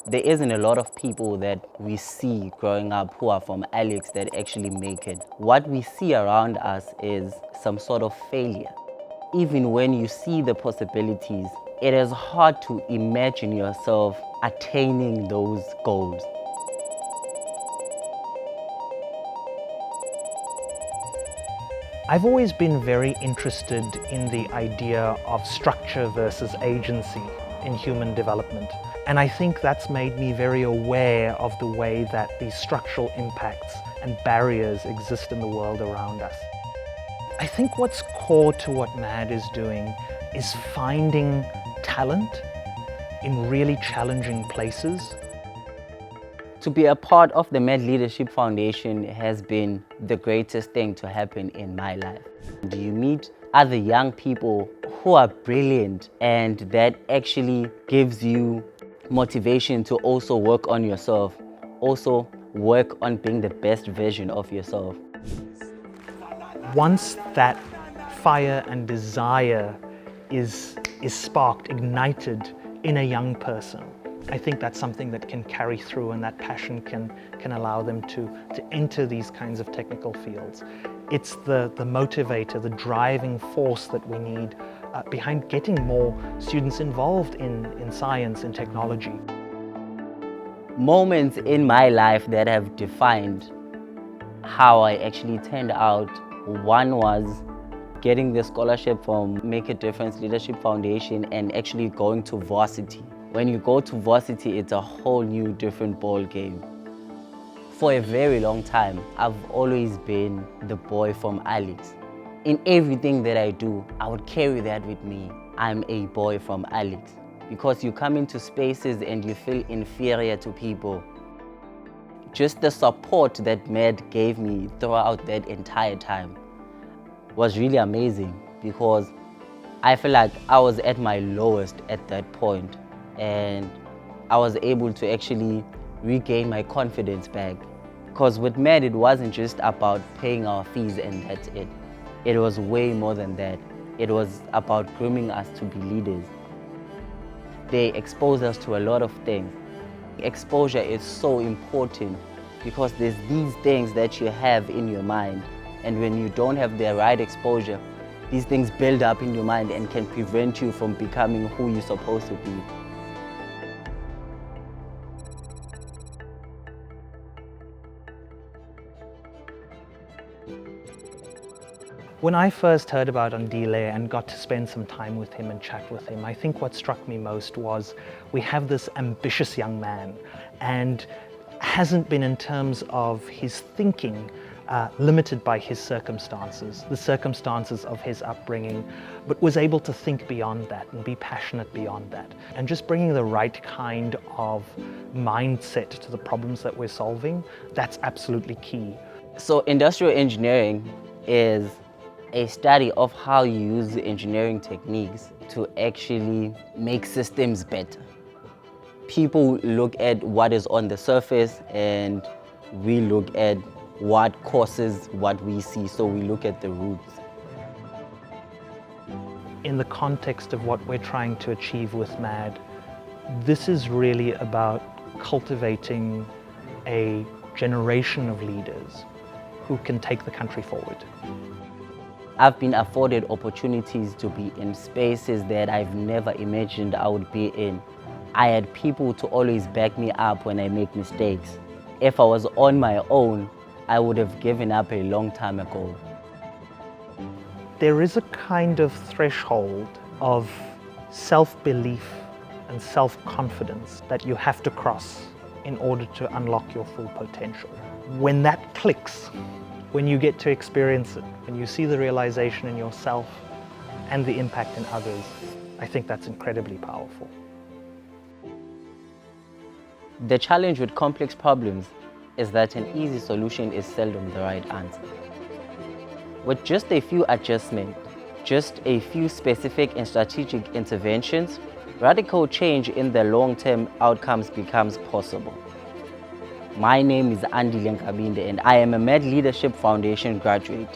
There isn't a lot of people that we see growing up who are from Alex that actually make it. What we see around us is some sort of failure. Even when you see the possibilities, it is hard to imagine yourself attaining those goals. I've always been very interested in the idea of structure versus agency in human development. And I think that's made me very aware of the way that these structural impacts and barriers exist in the world around us. I think what's core to what MAD is doing is finding talent in really challenging places. To be a part of the MAD Leadership Foundation has been the greatest thing to happen in my life. You meet other young people who are brilliant, and that actually gives you motivation to also work on yourself, also work on being the best version of yourself. Once that fire and desire is sparked, ignited in a young person, I think that's something that can carry through, and that passion can allow them to enter these kinds of technical fields. It's the motivator, the driving force that we need behind getting more students involved in science and technology. Moments in my life that have defined how I actually turned out. One was getting the scholarship from Make a Difference Leadership Foundation and actually going to varsity. When you go to varsity, it's a whole new different ball game. For a very long time, I've always been the boy from Alex. In everything that I do, I would carry that with me. I'm a boy from Alex. Because you come into spaces and you feel inferior to people. Just the support that MAD gave me throughout that entire time was really amazing, because I feel like I was at my lowest at that point, and I was able to actually regain my confidence back. Because with MAD, it wasn't just about paying our fees and that's it. It was way more than that. It was about grooming us to be leaders. They expose us to a lot of things. Exposure is so important because there's these things that you have in your mind, and when you don't have the right exposure, these things build up in your mind and can prevent you from becoming who you're supposed to be. When I first heard about Andile and got to spend some time with him and chat with him, I think what struck me most was we have this ambitious young man, and hasn't been, in terms of his thinking, limited by his circumstances, the circumstances of his upbringing, but was able to think beyond that and be passionate beyond that. And just bringing the right kind of mindset to the problems that we're solving, that's absolutely key. So industrial engineering is a study of how you use engineering techniques to actually make systems better. People look at what is on the surface, and we look at what causes what we see, so we look at the roots. In the context of what we're trying to achieve with MAD, this is really about cultivating a generation of leaders who can take the country forward. I've been afforded opportunities to be in spaces that I've never imagined I would be in. I had people to always back me up when I make mistakes. If I was on my own, I would have given up a long time ago. There is a kind of threshold of self-belief and self-confidence that you have to cross in order to unlock your full potential. When that clicks, when you get to experience it, when you see the realization in yourself and the impact in others, I think that's incredibly powerful. The challenge with complex problems is that an easy solution is seldom the right answer. With just a few adjustments, just a few specific and strategic interventions, radical change in the long-term outcomes becomes possible. My name is Andile and I am a MAD Leadership Foundation graduate,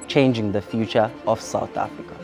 changing the future of South Africa.